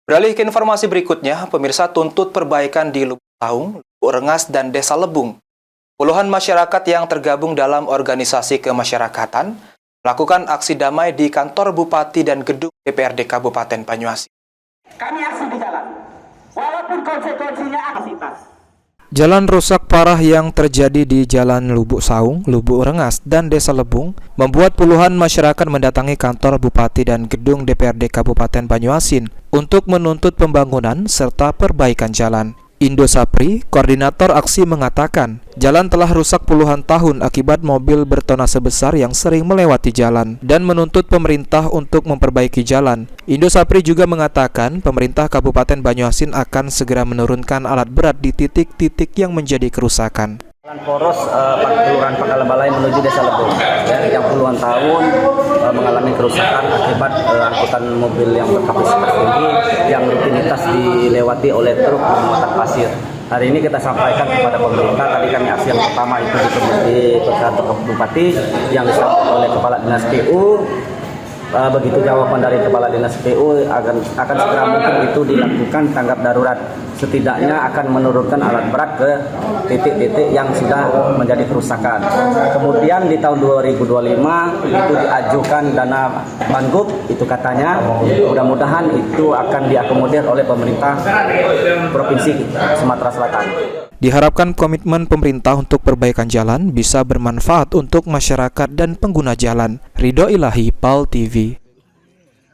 Beralih ke informasi berikutnya, pemirsa tuntut perbaikan di Lubuk Saung, Lubuk Rengas, dan Desa Lebung. Puluhan masyarakat yang tergabung dalam organisasi kemasyarakatan melakukan aksi damai di kantor Bupati dan gedung DPRD Kabupaten Banyuasin. Kami aksi di jalan, walaupun konsekuensinya aktivitas. Jalan rusak parah yang terjadi di Jalan Lubuk Saung, Lubuk Rengas, dan Desa Lebung membuat puluhan masyarakat mendatangi kantor Bupati dan gedung DPRD Kabupaten Banyuasin untuk menuntut pembangunan serta perbaikan jalan. Indo Sapri, koordinator aksi mengatakan, jalan telah rusak puluhan tahun akibat mobil bertona besar yang sering melewati jalan dan menuntut pemerintah untuk memperbaiki jalan. Indo Sapri juga mengatakan, pemerintah Kabupaten Banyuasin akan segera menurunkan alat berat di titik-titik yang menjadi kerusakan. Jalan poros Kelurahan Pangkalabalai menuju Desa Lebung yang puluhan tahun mengalami kerusakan akibat angkutan mobil yang berkapasitas tinggi yang rutinitas dilewati oleh truk bermuatan pasir. Hari ini kita sampaikan kepada pemerintah, tadi kami aksi yang pertama itu di kantor Bupati yang disampaikan oleh Kepala Dinas PU. Begitu jawaban dari Kepala Dinas PU akan segera mungkin itu dilakukan tanggap darurat, setidaknya akan menurunkan alat berat ke titik-titik yang sudah menjadi kerusakan. Kemudian di tahun 2025 itu diajukan dana Banggup, itu katanya mudah-mudahan itu akan diakomodir oleh pemerintah Provinsi Sumatera Selatan. Diharapkan komitmen pemerintah untuk perbaikan jalan bisa bermanfaat untuk masyarakat dan pengguna jalan. Ridho Ilahi, PAL TV.